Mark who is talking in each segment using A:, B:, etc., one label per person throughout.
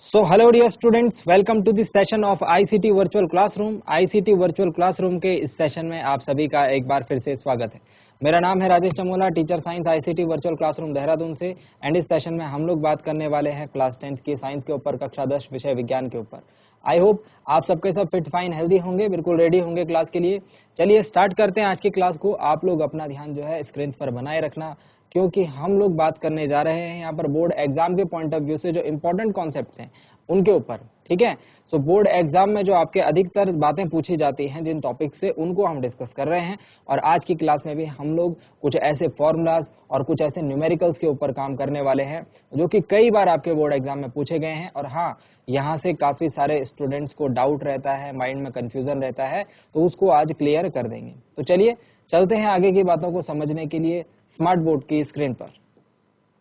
A: So hello dear students, welcome to this session of ICT Virtual Classroom। ICT Virtual Classroom के इस session में आप सभी का एक बार फिर से स्वागत है। मेरा नाम है Rajesh Chamola, teacher science ICT virtual classroom Dehradun से। एंड इस सेशन में हम लोग बात करने वाले हैं क्लास 10th की साइंस के ऊपर, कक्षा 10 विषय विज्ञान के ऊपर। आई होप आप सबके सब फिट फाइन हेल्दी होंगे, बिल्कुल रेडी होंगे क्लास के लिए। चलिए स्टार्ट करते हैं आज की क्लास को। आप लोग अपना ध्यान जो है स्क्रीन पर बनाए रखना, क्योंकि हम लोग बात करने जा रहे हैं यहाँ पर बोर्ड एग्जाम के पॉइंट ऑफ व्यू से जो इंपॉर्टेंट कॉन्सेप्ट हैं उनके ऊपर। ठीक है, सो बोर्ड एग्जाम में जो आपके अधिकतर बातें पूछी जाती हैं जिन टॉपिक से, उनको हम डिस्कस कर रहे हैं। और आज की क्लास में भी हम लोग कुछ ऐसे फॉर्मूलाज और कुछ ऐसे न्यूमेरिकल्स के ऊपर काम करने वाले हैं जो कि कई बार आपके बोर्ड एग्जाम में पूछे गए हैं। और हाँ, यहाँ से काफी सारे स्टूडेंट्स को डाउट रहता है, माइंड में कंफ्यूजन रहता है, तो उसको आज क्लियर कर देंगे। तो चलिए चलते हैं आगे की बातों को समझने के लिए स्मार्ट बोर्ड की स्क्रीन पर।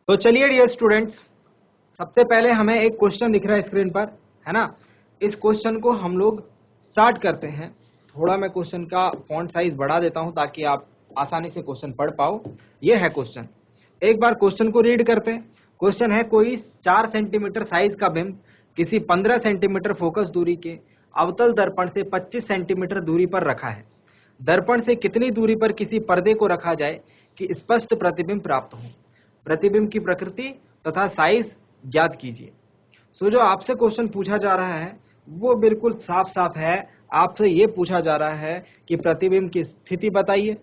A: तो चलिए डियर स्टूडेंट्स, सबसे पहले हमें एक क्वेश्चन दिख रहा है स्क्रीन पर, है ना। इस क्वेश्चन को हम लोग स्टार्ट करते हैं। थोड़ा मैं क्वेश्चन का फॉन्ट साइज बढ़ा देता हूं ताकि आप आसानी से क्वेश्चन पढ़ पाओ। ये है क्वेश्चन, एक बार क्वेश्चन को रीड करते हैं। क्वेश्चन है, कोई 4 सेंटीमीटर साइज का बिंब किसी 15 सेंटीमीटर फोकस दूरी के अवतल दर्पण से 25 सेंटीमीटर दूरी पर रखा है। दर्पण से कितनी दूरी पर किसी पर्दे को रखा जाए कि स्पष्ट प्रतिबिंब प्राप्त हो। प्रतिबिंब की प्रकृति तथा साइज ज्ञात कीजिए। सो जो आपसे क्वेश्चन पूछा जा रहा है वो बिल्कुल साफ साफ है। आपसे ये पूछा जा रहा है कि प्रतिबिंब की स्थिति बताइए,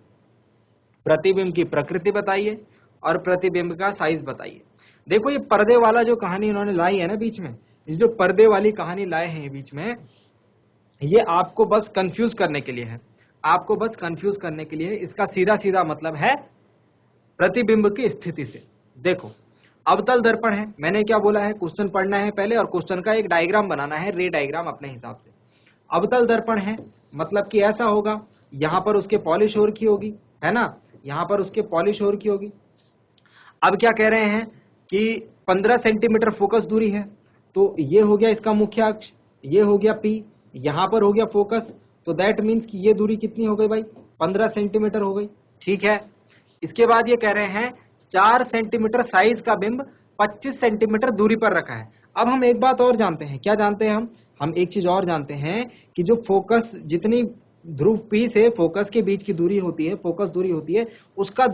A: प्रतिबिंब की प्रकृति बताइए और प्रतिबिंब का साइज बताइए। देखो, ये पर्दे वाला जो कहानी इन्होंने लाई है ना बीच में, ये जो पर्दे वाली कहानी लाए हैं बीच में, ये आपको बस कंफ्यूज करने के लिए है। आपको बस कंफ्यूज करने के लिए। इसका सीधा सीधा मतलब है प्रतिबिंब की स्थिति से। देखो, अवतल दर्पण है, मैंने क्या बोला है, क्वेश्चन पढ़ना है पहले और क्वेश्चन का एक डायग्राम बनाना है, रे डायग्राम अपने हिसाब से। अवतल दर्पण है मतलब कि ऐसा होगा, यहां पर उसके पॉलिश हो रखी होगी, है ना, यहां पर उसके पॉलिश हो रखी होगी। अब क्या कह रहे हैं कि 15 सेंटीमीटर फोकस दूरी है, तो ये हो गया इसका मुख्य अक्ष, ये हो गया P, यहां पर हो गया फोकस। तो दैट मीन्स कि ये दूरी कितनी हो गई भाई, 15 सेंटीमीटर हो गई। ठीक है, इसके बाद ये कह रहे हैं 4 सेंटीमीटर साइज का बिंब 25 सेंटीमीटर दूरी पर रखा है। अब हम एक बात और जानते हैं, क्या जानते हैं हम एक चीज और जानते हैं कि जो फोकस, जितनी ध्रुव P से फोकस के बीच की दूरी होती है, फोकस दूरी होती है, उसका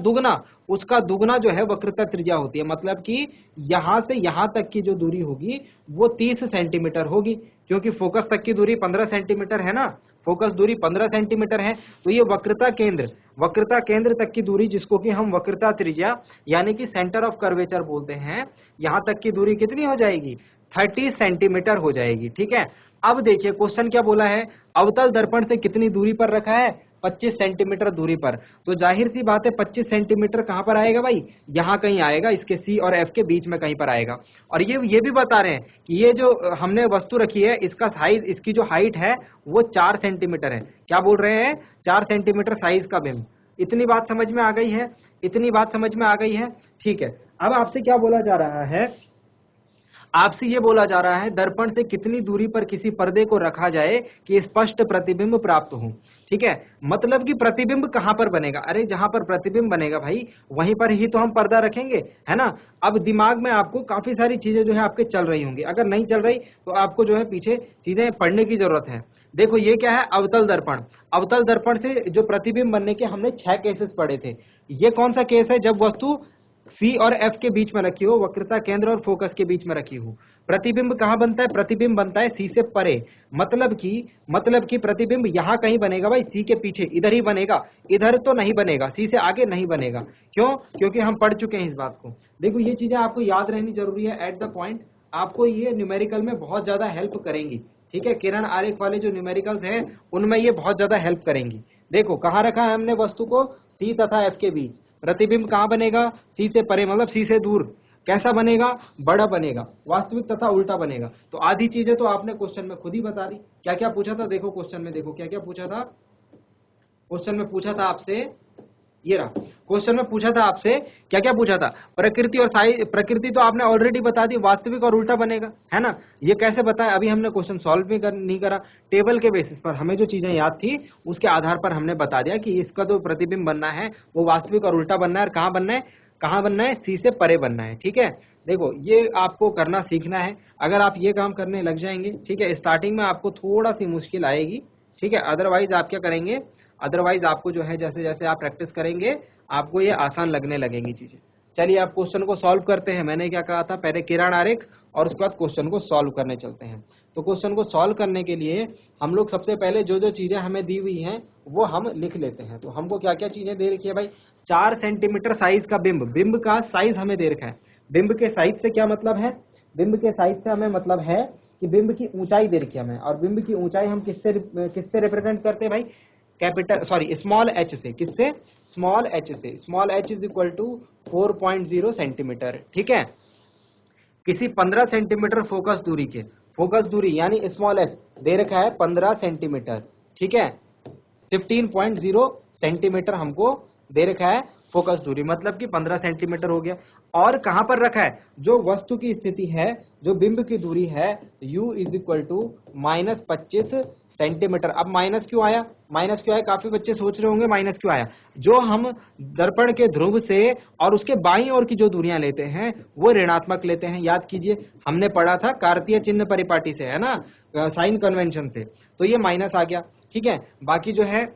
A: दुगना जो है वक्रता त्रिज्या होती है। मतलब कि यहां से यहां तक की जो दूरी होगी वो 30 सेंटीमीटर होगी, क्योंकि फोकस तक की दूरी 15 सेंटीमीटर है ना, फोकस दूरी 15 सेंटीमीटर है। तो ये वक्रता केंद्र तक की दूरी, जिसको कि हम वक्रता त्रिज्या यानी कि सेंटर ऑफ कर्वेचर बोलते हैं, यहां तक की दूरी कितनी हो जाएगी, 30 सेंटीमीटर हो जाएगी। ठीक है, अब देखिए क्वेश्चन क्या बोला है, अवतल दर्पण से कितनी दूरी पर रखा है, 25 सेंटीमीटर दूरी पर। तो जाहिर सी बात है 25 सेंटीमीटर कहां पर आएगा भाई, यहां कहीं आएगा, इसके C और F के बीच में कहीं पर आएगा। और ये भी बता रहे हैं कि ये जो हमने वस्तु रखी है, इसका साइज, इसकी जो हाइट है वो 4 सेंटीमीटर है। क्या बोल रहे हैं, 4 सेंटीमीटर साइज का बिंब। इतनी बात समझ में आ गई है, इतनी बात समझ में आ गई है। ठीक है, अब आपसे क्या बोला जा रहा है, आपसे ये बोला जा रहा है दर्पण से कितनी दूरी पर किसी पर्दे को रखा जाए कि स्पष्ट प्रतिबिंब प्राप्त हो। ठीक है, मतलब कि प्रतिबिंब कहां पर बनेगा, अरे जहां पर प्रतिबिंब बनेगा भाई वहीं पर ही तो हम पर्दा रखेंगे, है ना। अब दिमाग में आपको काफी सारी चीजें जो है आपके चल रही होंगी, अगर नहीं चल रही तो आपको जो है पीछे चीजें पढ़ने की जरूरत है। देखो, ये क्या है, अवतल दर्पण। अवतल दर्पण से जो प्रतिबिंब बनने के हमने 6 केसेस पढ़े थे। ये कौन सा केस है, जब वस्तु C और F के बीच में रखी हो, वक्रता केंद्र और फोकस के बीच में रखी हो। प्रतिबिंब कहां बनता है, प्रतिबिंब बनता है C से परे। मतलब कि प्रतिबिंब यहां कहीं बनेगा भाई, C के पीछे, इधर ही बनेगा, इधर तो नहीं बनेगा, C से आगे नहीं बनेगा। क्यों, क्योंकि हम पढ़ चुके हैं इस बात को। देखो, ये चीजें आपको याद रहनी जरूरी है एट द पॉइंट, आपको ये न्यूमेरिकल में बहुत ज्यादा हेल्प करेंगी। ठीक है, किरण आरेख वाले जो न्यूमेरिकल्स हैं उनमें ये बहुत ज्यादा हेल्प करेंगी। देखो, कहां रखा है हमने वस्तु को, C तथा F के बीच। प्रतिबिंब कहां बनेगा, C से परे, मतलब C से दूर। कैसा बनेगा, बड़ा बनेगा, वास्तविक तथा उल्टा बनेगा। तो आधी चीजें तो आपने क्वेश्चन में खुद ही बता दी। क्या क्या पूछा था, देखो क्वेश्चन में, देखो क्या क्या पूछा था। क्वेश्चन में पूछा था आपसे, ये रहा क्वेश्चन में पूछा था आपसे, क्या क्या पूछा था, प्रकृति और साइज। प्रकृति तो आपने ऑलरेडी बता दी, वास्तविक और उल्टा बनेगा, है ना। ये कैसे बताया, अभी हमने क्वेश्चन सॉल्व भी नहीं करा, टेबल के बेसिस पर हमें जो चीजें याद थी उसके आधार पर हमने बता दिया कि इसका जो प्रतिबिंब बनना है वो वास्तविक और उल्टा बनना है। और कहाँ बनना है, कहाँ बनना है, सी से परे बनना है। ठीक है, देखो ये आपको करना सीखना है। अगर आप ये काम करने लग जाएंगे, ठीक है, स्टार्टिंग में आपको थोड़ा सी मुश्किल आएगी, ठीक है, अदरवाइज आप क्या करेंगे, अदरवाइज आपको जो है जैसे जैसे आप प्रैक्टिस करेंगे आपको ये आसान लगने लगेंगी चीजें। चलिए आप क्वेश्चन को सॉल्व करते हैं। मैंने क्या कहा था, पहले किरण आरेख और उसके बाद क्वेश्चन को सॉल्व करने चलते हैं। तो क्वेश्चन को सॉल्व करने के लिए हम लोग सबसे पहले जो जो चीजें हमें दी हुई हैं वो हम लिख लेते हैं। तो हमको क्या क्या चीजें दे रखी है भाई, 4 सेंटीमीटर साइज का बिंब, बिंब का साइज हमें दे रखा है। बिंब के साइज से क्या मतलब है, बिंब के साइज से हमें मतलब है कि बिंब की ऊंचाई दे रखी है हमें, और बिंब की ऊंचाई हम किससे रिप्रेजेंट करते हैं भाई, कैपिटल सॉरी स्मॉल एच से। किससे, स्मॉल एच से। Small H is equal to 4.0 centimetre. ठीक है, किसी 15 सेंटीमीटर फोकस दूरी के, फोकस दूरी यानी स्मॉल एच दे रखा है 15 सेंटीमीटर। ठीक है, 15.0 सेंटीमीटर हमको दे रखा है फोकस दूरी, मतलब कि 15 सेंटीमीटर हो गया। और कहां पर रखा है, जो वस्तु की स्थिति है, जो बिंब की दूरी है, u is equal to -25 centimetre. अब माइनस क्यों आया, माइनस क्यों आया, काफी बच्चे सोच रहे होंगे माइनस क्यों आया। जो हम दर्पण के ध्रुव से और उसके बाईं ओर की जो दूरियां लेते हैं वो ऋणात्मक लेते हैं। याद कीजिए, हमने पढ़ा था कार्तीय चिन्ह परिपाटी से, है ना, साइन कन्वेंशन से, तो ये माइनस आ गया। ठीक है, बाकी जो है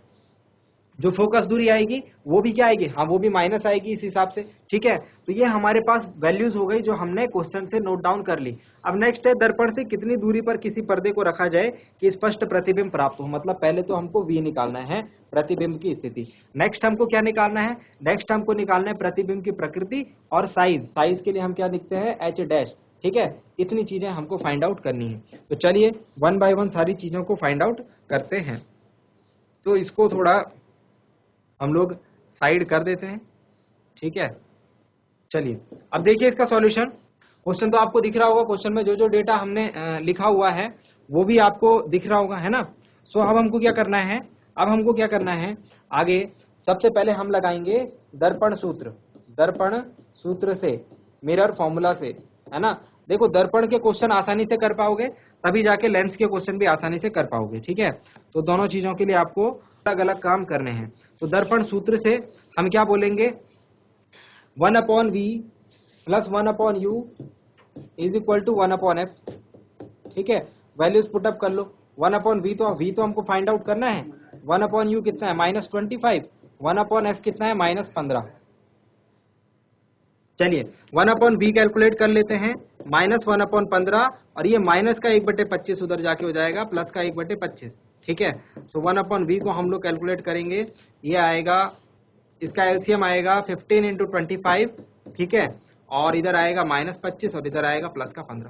A: जो फोकस दूरी आएगी वो भी क्या आएगी, हाँ वो भी माइनस आएगी इस हिसाब से। ठीक है, तो ये हमारे पास वैल्यूज हो गई जो हमने क्वेश्चन से नोट डाउन कर ली। अब नेक्स्ट है, दर्पण से कितनी दूरी पर किसी पर्दे को रखा जाए कि स्पष्ट प्रतिबिंब प्राप्त हो। मतलब पहले तो हमको V निकालना है, प्रतिबिंब की स्थिति। नेक्स्ट हमको क्या निकालना है, नेक्स्ट हमको निकालना है प्रतिबिंब की प्रकृति और साइज। साइज के लिए हम क्या लिखते हैं, H डैश। ठीक है, इतनी चीजें हमको फाइंड आउट करनी है। तो चलिए वन बाय वन सारी चीजों को फाइंड आउट करते हैं। तो इसको थोड़ा हम लोग साइड कर देते हैं। ठीक है, चलिए अब देखिए इसका सॉल्यूशन। क्वेश्चन तो आपको दिख रहा होगा, क्वेश्चन में जो जो डेटा हमने लिखा हुआ है वो भी आपको दिख रहा होगा, है ना। सो अब हमको क्या करना है, अब हमको क्या करना है आगे, सबसे पहले हम लगाएंगे दर्पण सूत्र। दर्पण सूत्र से, मिरर फॉर्मूला से, है ना। देखो दर्पण के क्वेश्चन आसानी से कर पाओगे तभी जाके लेंस के क्वेश्चन भी आसानी से कर पाओगे। ठीक है, तो दोनों चीजों के लिए आपको अलग अलग काम करने हैं। तो दर्पण सूत्र से हम क्या बोलेंगे, 1/v plus 1/u is equal to 1/f। ठीक है, वैल्यूज पुटअप कर लो। 1/v तो हमको फाइंड आउट करना है, 1/u कितना है -25, 1/f कितना है -15। चलिए 1/v कैलकुलेट कर लेते हैं, -1/15, और ये माइनस का 1/25 उधर जाके हो जाएगा प्लस का 1/25। ठीक है, सो 1/v को हम लोग कैलकुलेट करेंगे, ये आएगा, इसका एलसीएम आएगा 15 इंटू 25। ठीक है, और इधर आएगा -25 और इधर आएगा प्लस का 15।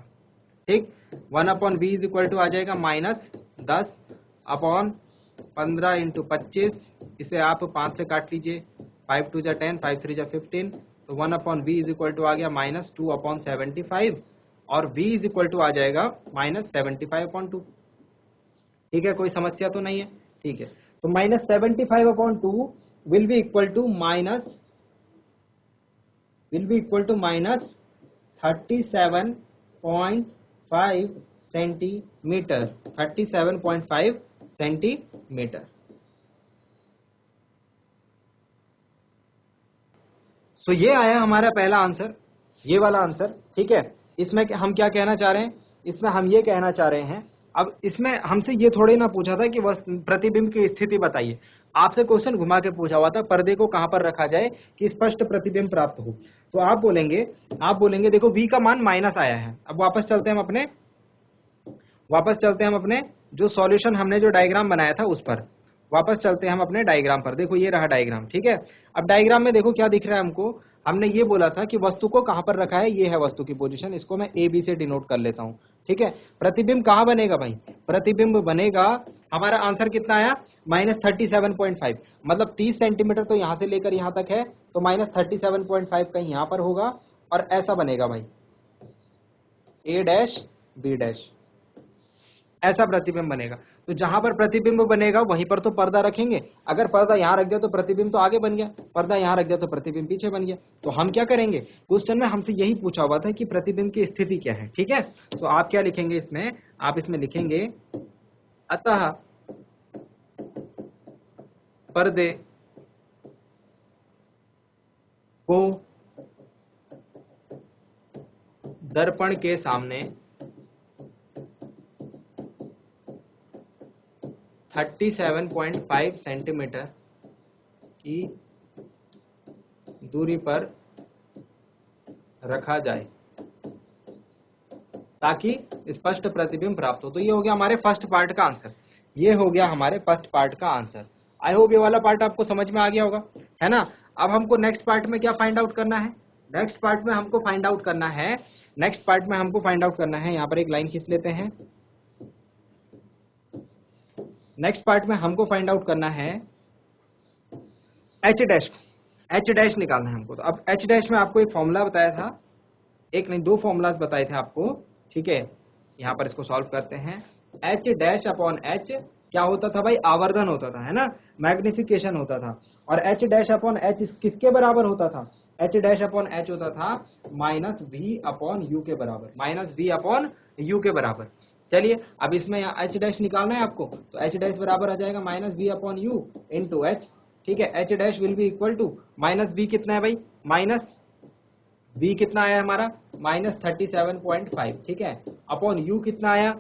A: ठीक, 1/v इज इक्वल टू आ जाएगा -10/15 इंटू 25। इसे आप 5 से काट लीजिए, 5 2 जा 10, 5 3 जा 15। तो 1/v इज इक्वल टू आ गया -2/75, और v इज इक्वल टू आ जाएगा -75/2। ठीक है, कोई समस्या तो नहीं है। ठीक है, तो -75/2 will be equal to -37.5 centimetre, 37.5 centimetre. So ये आया हमारा पहला आंसर, ये वाला आंसर। ठीक है, इसमें हम क्या कहना चाह रहे हैं, इसमें हम ये कहना चाह रहे हैं, अब इसमें हमसे ये थोड़ी ना पूछा था कि बस प्रतिबिंब की स्थिति बताइए, आपसे क्वेश्चन घुमा के पूछा हुआ था पर्दे को कहां पर रखा जाए कि स्पष्ट प्रतिबिंब प्राप्त हो। तो आप बोलेंगे देखो v का मान माइनस आया है। अब वापस चलते हैं हम अपने जो सॉल्यूशन हमने जो डायग्राम बनाया था उस पर वापस चलते हैं हम अपने डायग्राम पर। देखो ये रहा डायग्राम। ठीक है, अब डायग्राम में देखो क्या दिख रहा है हमको, हमने ये बोला था कि वस्तु को कहां पर रखा है, ये है वस्तु की पोजीशन, इसको मैं ए बी से डिनोट कर लेता हूं। ठीक है, प्रतिबिंब कहां बनेगा भाई, प्रतिबिंब बनेगा, हमारा आंसर कितना आया -37.5, मतलब 30 सेंटीमीटर तो यहां से लेकर यहां तक है, तो -37.5 कहीं यहां पर होगा, और ऐसा बनेगा भाई ए डैश बी डैश, ऐसा प्रतिबिंब बनेगा। तो जहां पर प्रतिबिंब बनेगा वहीं पर तो पर्दा रखेंगे। अगर पर्दा यहां रख दिया तो प्रतिबिंब तो आगे बन गया, पर्दा यहां रख दिया तो प्रतिबिंब पीछे बन गया। तो हम क्या करेंगे, क्वेश्चन में हमसे यही पूछा हुआ था कि प्रतिबिंब की स्थिति क्या है। ठीक है, तो आप क्या लिखेंगे इसमें, आप इसमें लिखेंगे अतः पर्दे को दर्पण के सामने 37.5 सेंटीमीटर की दूरी पर रखा जाए ताकि स्पष्ट प्रतिबिंब प्राप्त हो। तो ये हो गया हमारे फर्स्ट पार्ट का आंसर, ये हो गया हमारे फर्स्ट पार्ट का आंसर। आई होप ये वाला पार्ट आपको समझ में आ गया होगा, है ना। अब हमको नेक्स्ट पार्ट में क्या फाइंड आउट करना है, नेक्स्ट पार्ट में हमको फाइंड आउट करना है, नेक्स्ट पार्ट में हमको फाइंड आउट करना है, यहाँ पर एक लाइन खींच लेते हैं। नेक्स्ट पार्ट में हमको फाइंड आउट करना है एच डैश, एच डैश निकालना है हमको। तो अब एच डैश में आपको एक फॉर्मूला बताया था, एक नहीं दो फॉर्मूलाज बताए थे आपको, ठीक है। यहाँ पर इसको सॉल्व करते हैं। एच डैश अपॉन एच क्या होता था भाई, आवर्धन होता था, है ना, मैग्निफिकेशन होता था। और एच डैश अपॉन एच किसके बराबर होता था, एच डैश अपॉन एच होता था माइनस वी अपॉन यू के बराबर, माइनस वी अपॉन यू के बराबर। चलिए अब इसमें यहाँ एच डैश निकालना है आपको, तो एच डैश बराबर आ जाएगा minus V upon U into H, ठीक है। H dash will be equal to minus V कितना है भाई, माइनस वी कितना आया हमारा माइनस 37.5, ठीक है, अपॉन यू कितना आया,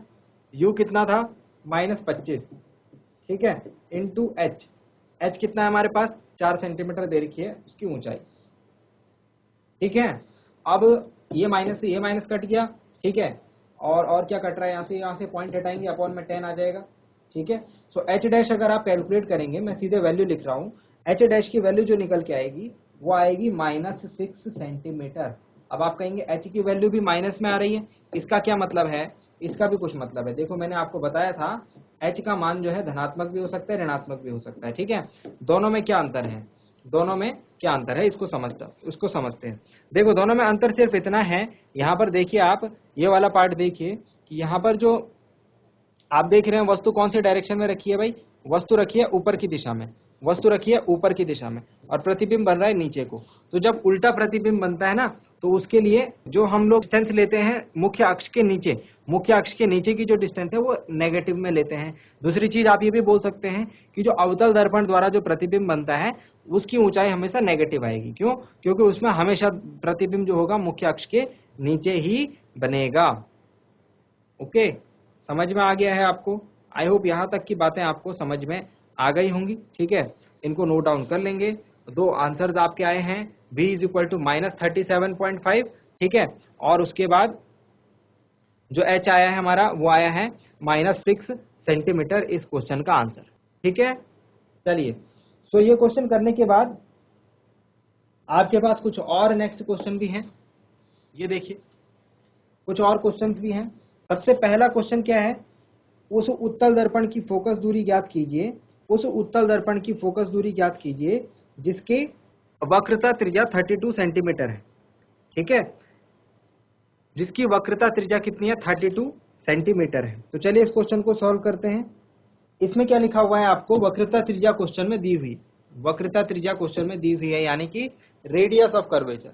A: यू कितना था माइनस 25, ठीक है, इंटू एच, एच कितना है हमारे पास 4 सेंटीमीटर दे रखी है उसकी ऊंचाई, ठीक है। अब ये माइनस से ये माइनस कट गया, ठीक है, और क्या कट रहा है, यहाँ से पॉइंट हटाएंगे, अपॉन में 10 आ जाएगा, ठीक है। सो एच डैश अगर आप कैलकुलेट करेंगे, मैं सीधे वैल्यू लिख रहा हूँ, एच डैश की वैल्यू जो निकल के आएगी वो आएगी माइनस 6 सेंटीमीटर। अब आप कहेंगे एच की वैल्यू भी माइनस में आ रही है, इसका क्या मतलब है, इसका भी कुछ मतलब है। देखो मैंने आपको बताया था एच का मान जो है धनात्मक भी हो सकता है, ऋणात्मक भी हो सकता है, ठीक है। दोनों में क्या अंतर है, दोनों में क्या अंतर है, इसको समझते हैं। देखो दोनों में अंतर सिर्फ इतना है, यहाँ पर देखिए आप ये वाला पार्ट देखिए कि यहाँ पर जो आप देख रहे हैं वस्तु कौन सी डायरेक्शन में रखी है भाई, वस्तु रखी है ऊपर की दिशा में, वस्तु रखी है ऊपर की दिशा में, और प्रतिबिंब बन रहा है नीचे को। तो जब उल्टा प्रतिबिंब बनता है ना, तो उसके लिए जो हम लोग डिस्टेंस लेते हैं मुख्य अक्ष के नीचे, मुख्य अक्ष के नीचे की जो डिस्टेंस है वो नेगेटिव में लेते हैं। दूसरी चीज आप ये भी बोल सकते हैं कि जो अवतल दर्पण द्वारा जो प्रतिबिंब बनता है उसकी ऊंचाई हमेशा नेगेटिव आएगी। क्यों, क्योंकि उसमें हमेशा प्रतिबिंब जो होगा मुख्य अक्ष के नीचे ही बनेगा। ओके, समझ में आ गया है आपको। आई होप यहाँ तक की बातें आपको समझ में आ गई होंगी, ठीक है। इनको नोट डाउन कर लेंगे। दो आंसर्स आपके आए हैं, b is equal to minus 37.5, ठीक है, और उसके बाद जो h आया है हमारा वो आया है माइनस 6 सेंटीमीटर इस क्वेश्चन का आंसर, ठीक है। चलिए, सो ये क्वेश्चन करने के बाद आपके पास कुछ और नेक्स्ट क्वेश्चन भी हैं, ये देखिए कुछ और क्वेश्चंस भी हैं। सबसे पहला क्वेश्चन क्या है, उस उत्तल दर्पण की फोकस दूरी ज्ञात कीजिए, उस उत्तल दर्पण की फोकस दूरी ज्ञात कीजिए जिसकी वक्रता त्रिज्या 32 सेंटीमीटर है, ठीक है, जिसकी वक्रता त्रिज्या कितनी है 32 सेंटीमीटर है। तो चलिए इस क्वेश्चन को सॉल्व करते हैं। इसमें क्या लिखा हुआ है आपको, वक्रता त्रिज्या क्वेश्चन में दी हुई, वक्रता त्रिज्या क्वेश्चन में दी हुई है, यानी कि radius of curvature.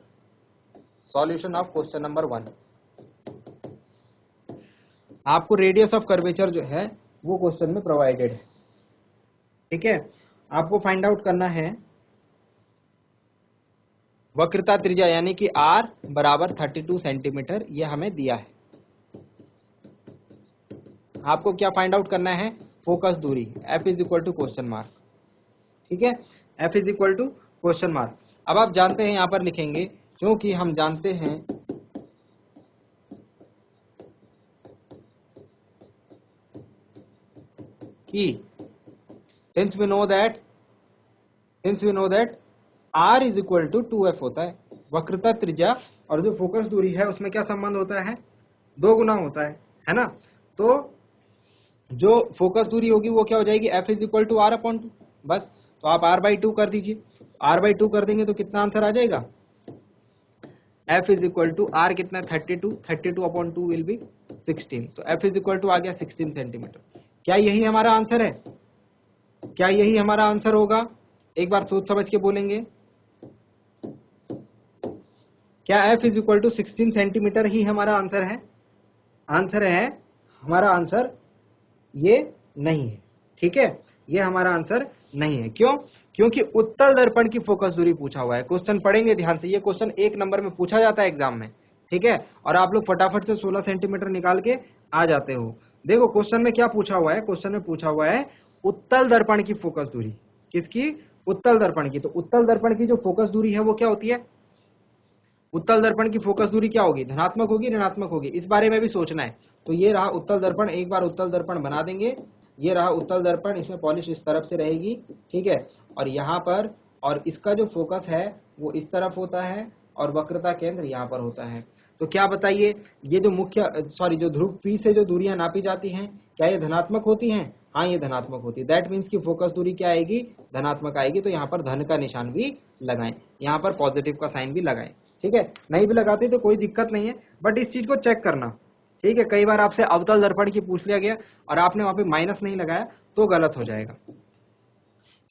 A: Solution of question number 1, आपको रेडियस ऑफ कर्वेचर जो है वो क्वेश्चन में प्रोवाइडेड है, ठीक है। आपको फाइंड आउट करना है वक्रता त्रिज्या यानी कि r बराबर 32 सेंटीमीटर, ये हमें दिया है। आपको क्या फाइंड आउट करना है, फोकस दूरी, f is equal to question mark, ठीक है, f is equal to question mark. अब आप जानते हैं यहाँ पर लिखेंगे, क्योंकि हम जानते हैं कि since we know that r is equal to 2f होता है, वक्रता त्रिज्या और जो फोकस दूरी है उसमें क्या संबंध होता है, 2 गुना होता है ना। तो जो फोकस दूरी होगी वो क्या हो जाएगी, f is equal to R upon 2, बस। तो आप r/2 कर दीजिए, r/2 कर देंगे तो कितना आंसर आ जाएगा, f is equal to r कितना 32 अपॉन 2 विल बी 16, तो f इज इक्वल टू आ गया 16 सेंटीमीटर। क्या यही हमारा आंसर है, क्या यही हमारा आंसर होगा, एक बार सोच समझ के बोलेंगे, क्या f is equal to 16 centimetre ही हमारा आंसर है, आंसर है हमारा आंसर ये नहीं है, ठीक है, ये हमारा आंसर नहीं है। क्यों, क्योंकि उत्तल दर्पण की फोकस दूरी पूछा हुआ है। क्वेश्चन पढ़ेंगे ध्यान से, ये क्वेश्चन 1 नंबर में पूछा जाता है एग्जाम में, ठीक है, और आप लोग फटाफट से 16 सेंटीमीटर निकाल के आ जाते हो। देखो क्वेश्चन में क्या पूछा हुआ है, क्वेश्चन में पूछा हुआ है उत्तल दर्पण की फोकस दूरी। किसकी? उत्तल दर्पण की। तो उत्तल दर्पण की जो फोकस दूरी है वो क्या होती है? उत्तल दर्पण की फोकस दूरी क्या होगी? धनात्मक होगी, ऋणात्मक होगी? इस बारे में भी सोचना है। तो ये रहा उत्तल दर्पण, एक बार उत्तल दर्पण बना देंगे। ये रहा उत्तल दर्पण, इसमें पॉलिश इस तरफ से रहेगी, ठीक है, और यहाँ पर, और इसका जो फोकस है वो इस तरफ होता है और वक्रता केंद्र यहाँ पर होता है। तो क्या बताइए, ये जो जो ध्रुव P से जो दूरियां नापी जाती हैं, क्या ये धनात्मक होती हैं? हाँ, ये धनात्मक होती है। दैट मीन्स की फोकस दूरी क्या आएगी? धनात्मक आएगी। तो यहाँ पर धन का निशान भी लगाएं, यहाँ पर पॉजिटिव का साइन भी लगाएं, ठीक है। नहीं भी लगाते तो कोई दिक्कत नहीं है, बट इस चीज को चेक करना, ठीक है। कई बार आपसे अवतल दर्पण की पूछ लिया गया और आपने वहां पे माइनस नहीं लगाया तो गलत हो जाएगा,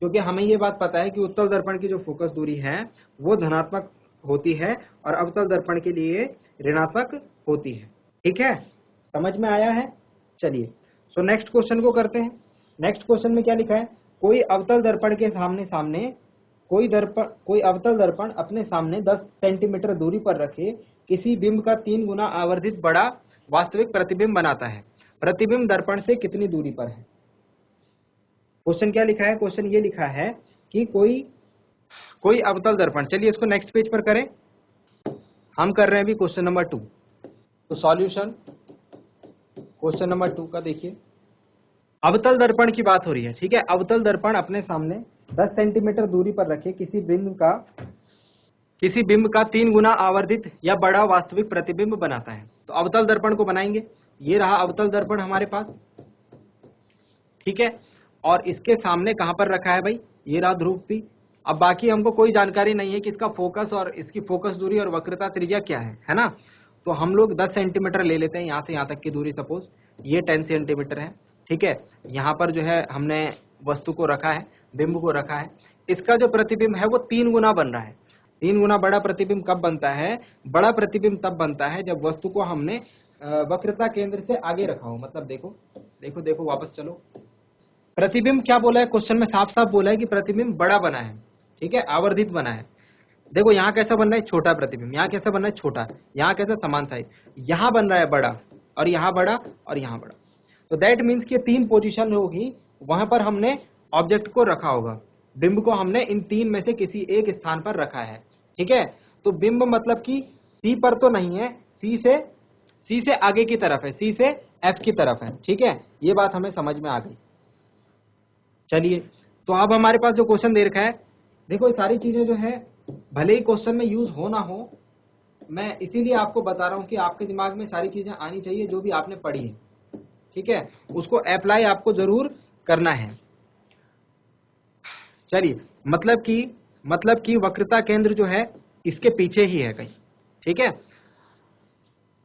A: क्योंकि हमें ये बात पता है कि उत्तल दर्पण की जो फोकस दूरी है वो धनात्मक होती है और अवतल दर्पण के लिए ऋणात्मक होती है, ठीक है। समझ में आया है? चलिए, सो नेक्स्ट क्वेश्चन को करते हैं। नेक्स्ट क्वेश्चन में क्या लिखा है? कोई अवतल दर्पण के सामने कोई अवतल दर्पण अपने सामने 10 सेंटीमीटर दूरी पर रखे किसी बिंब का 3 गुना आवर्धित बड़ा वास्तविक प्रतिबिंब बनाता है। प्रतिबिंब दर्पण से कितनी दूरी पर है? क्वेश्चन क्या लिखा है? क्वेश्चन ये लिखा है कि कोई अवतल दर्पण, चलिए इसको नेक्स्ट पेज पर करें। हम कर रहे हैं अभी क्वेश्चन नंबर 2। तो सॉल्यूशन क्वेश्चन नंबर 2 का देखिए, अवतल दर्पण की बात हो रही है, ठीक है। अवतल दर्पण अपने सामने 10 सेंटीमीटर दूरी पर रखे किसी बिंब का 3 गुना आवर्धित या बड़ा वास्तविक प्रतिबिंब बनाता है। तो अवतल दर्पण को बनाएंगे। ये रहा अवतल दर्पण हमारे पास, ठीक है, और इसके सामने कहां पर रखा है भाई? ये रहा ध्रुव P। अब बाकी हमको कोई जानकारी नहीं है कि इसका फोकस और इसकी फोकस दूरी और वक्रता त्रिज्या क्या है ना। तो हम लोग 10 सेंटीमीटर ले लेते हैं, यहाँ से यहाँ तक की दूरी, सपोज ये 10 सेंटीमीटर है, ठीक है। यहाँ पर जो है हमने वस्तु को रखा है, बिंब को रखा है। इसका जो प्रतिबिंब है वो 3 गुना बन रहा है। 3 गुना बड़ा प्रतिबिंब कब बनता है? बड़ा प्रतिबिंब तब बनता है जब वस्तु को हमने वक्रता केंद्र से आगे रखा हो। मतलब देखो देखो देखो, वापस चलो। प्रतिबिंब क्या बोला है क्वेश्चन में? साफ साफ बोला है कि प्रतिबिंब बड़ा बना है, ठीक है, आवर्धित बना है। देखो यहाँ कैसा बन रहा है? छोटा प्रतिबिंब। यहाँ कैसा बन रहा है? छोटा। यहाँ कैसा? समान साइज। यहाँ बन रहा है बड़ा, और यहाँ बड़ा, और यहाँ बड़ा। तो दैट मीन्स कि 3 पोजीशन होगी, वहां पर हमने ऑब्जेक्ट को रखा होगा। बिंब को हमने इन 3 में से किसी एक स्थान पर रखा है, ठीक है। तो बिंब मतलब कि C पर तो नहीं है, C से आगे की तरफ है, C से F की तरफ है, ठीक है। ये बात हमें समझ में आ गई। चलिए, तो अब हमारे पास जो क्वेश्चन दे रखा है, देखो ये सारी चीजें जो है भले ही क्वेश्चन में यूज हो ना हो, मैं इसीलिए आपको बता रहा हूं कि आपके दिमाग में सारी चीजें आनी चाहिए जो भी आपने पढ़ी है, ठीक है, उसको अप्लाई आपको जरूर करना है। चलिए, मतलब कि वक्रता केंद्र जो है इसके पीछे ही है कहीं, ठीक है।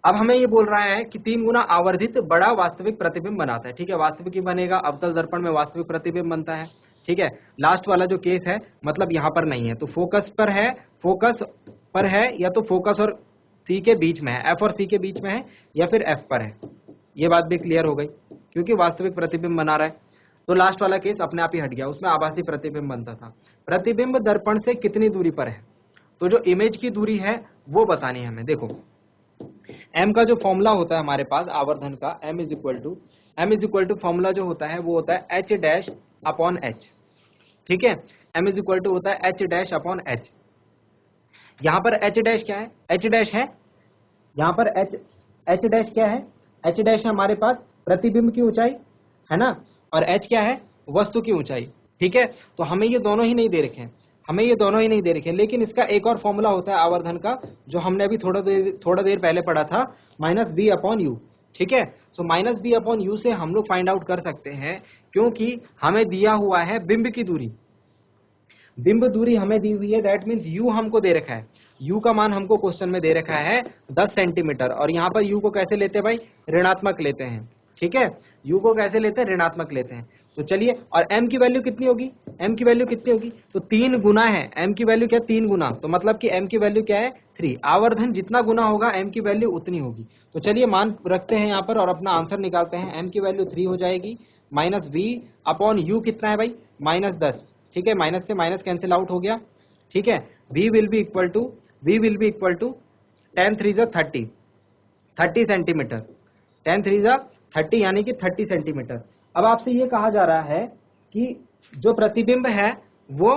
A: अब हमें ये बोल रहा है कि 3 गुना आवर्धित बड़ा वास्तविक प्रतिबिंब बनाता है, ठीक है। वास्तविक ही बनेगा, अवतल दर्पण में वास्तविक प्रतिबिंब बनता है, ठीक है। लास्ट वाला जो केस है, मतलब यहाँ पर नहीं है, तो फोकस पर है या तो फोकस और सी के बीच में है, एफ और सी के बीच में है, या फिर एफ पर है। ये बात भी क्लियर हो गई, क्योंकि वास्तविक प्रतिबिंब बना रहा है। तो लास्ट वाला केस अपने आप ही हट गया, उसमें आभासी प्रतिबिंब बनता था। प्रतिबिंब दर्पण से कितनी दूरी पर है? तो जो इमेज की दूरी है वो बतानी है हमें। देखो m का जो फॉर्मूला होता है हमारे पास आवर्धन का, m is equal to formula जो होता है वो होता है h डैश अपॉन h, ठीक है। m इज इक्वल टू होता है h डैश अपॉन h। यहाँ पर h डैश क्या है? h डैश है, यहाँ पर h डैश क्या है? h डैश है हमारे पास प्रतिबिंब की ऊंचाई, है ना, और h क्या है? वस्तु की ऊंचाई, ठीक है। तो हमें ये दोनों ही नहीं दे रखे हैं, लेकिन इसका एक और फॉर्मूला होता है आवर्धन का, जो हमने अभी थोड़ा देर पहले पढ़ा था, माइनस बी अपॉन यू, ठीक है। So minus B upon U से हम लोग फाइंड आउट कर सकते हैं, क्योंकि हमें दिया हुआ है बिंब की दूरी, बिंब दूरी हमें दी हुई है, दैट मीन्स यू हमको दे रखा है। यू का मान हमको क्वेश्चन में दे रखा है 10 सेंटीमीटर, और यहाँ पर यू को कैसे लेते हैं भाई? ऋणात्मक लेते हैं, ठीक है। यू को कैसे लेते हैं? ऋणात्मक लेते हैं। तो चलिए, और m की वैल्यू कितनी होगी? m की वैल्यू कितनी होगी? तो 3 गुना है, m की वैल्यू क्या? 3 गुना, तो मतलब कि m की वैल्यू क्या है? 3। आवर्धन जितना गुना होगा m की वैल्यू उतनी होगी। तो चलिए मान रखते हैं यहाँ पर और अपना आंसर निकालते हैं। m की वैल्यू 3 हो जाएगी, माइनस v अपॉन यू कितना है भाई? माइनस 10, ठीक है। माइनस से माइनस कैंसिल आउट हो गया, ठीक है। v will be equal to 10 3 30 centimetre, 10 3 30 यानी कि 30 सेंटीमीटर। अब आपसे ये कहा जा रहा है कि जो प्रतिबिंब है वो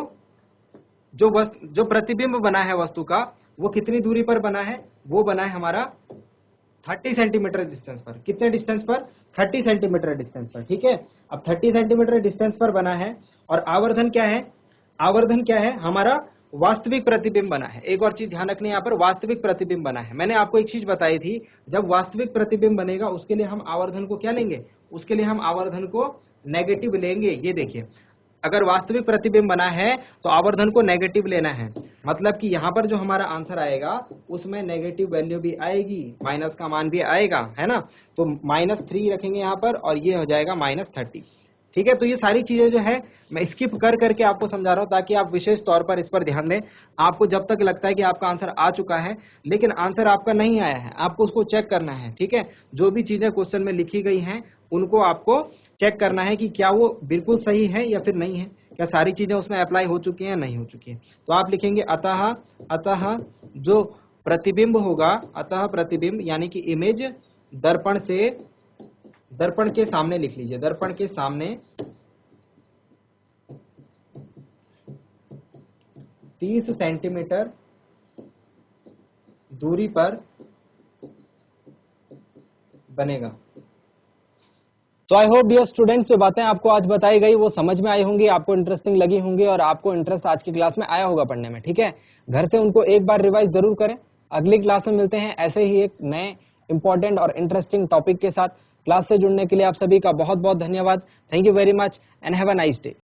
A: जो प्रतिबिंब बना है वस्तु का वो कितनी दूरी पर बना है, वो बना है हमारा 30 सेंटीमीटर डिस्टेंस पर। कितने डिस्टेंस पर? 30 सेंटीमीटर डिस्टेंस पर, ठीक है। अब 30 सेंटीमीटर डिस्टेंस पर बना है और आवर्धन क्या है? आवर्धन क्या है? हमारा वास्तविक प्रतिबिंब बना है। एक और चीज ध्यान रखनी है, यहाँ पर वास्तविक प्रतिबिंब बना है। मैंने आपको एक चीज बताई थी, जब वास्तविक प्रतिबिंब बनेगा उसके लिए हम आवर्धन को क्या लेंगे? उसके लिए हम आवर्धन को नेगेटिव लेंगे। ये देखिए, अगर वास्तविक प्रतिबिंब बना है तो आवर्धन को नेगेटिव लेना है, मतलब कि यहाँ पर जो हमारा आंसर आएगा उसमें नेगेटिव वैल्यू भी आएगी, माइनस का मान भी आएगा, है ना। तो -3 रखेंगे यहाँ पर और ये हो जाएगा -30, ठीक है। तो ये सारी चीजें जो है मैं स्किप कर करके आपको समझा रहा हूँ ताकि आप विशेष तौर पर इस पर ध्यान दें। आपको जब तक लगता है कि आपका आंसर आ चुका है लेकिन आंसर आपका नहीं आया है, आपको उसको चेक करना है, ठीक है। जो भी चीजें क्वेश्चन में लिखी गई हैं उनको आपको चेक करना है कि क्या वो बिल्कुल सही है या फिर नहीं है, क्या सारी चीजें उसमें अप्लाई हो चुकी हैं या नहीं हो चुकी है। तो आप लिखेंगे अतः जो प्रतिबिंब होगा, अतः प्रतिबिंब यानी कि इमेज दर्पण के सामने लिख लीजिए, दर्पण के सामने 30 सेंटीमीटर दूरी पर बनेगा। तो आई होप डियर स्टूडेंट्स, जो बातें आपको आज बताई गई वो समझ में आई होंगी, आपको इंटरेस्टिंग लगी होंगी और आपको इंटरेस्ट आज की क्लास में आया होगा पढ़ने में, ठीक है। घर से उनको एक बार रिवाइज जरूर करें। अगली क्लास में मिलते हैं ऐसे ही एक नए इंपॉर्टेंट और इंटरेस्टिंग टॉपिक के साथ। क्लास से जुड़ने के लिए आप सभी का बहुत बहुत धन्यवाद। Thank you very much and have a nice day.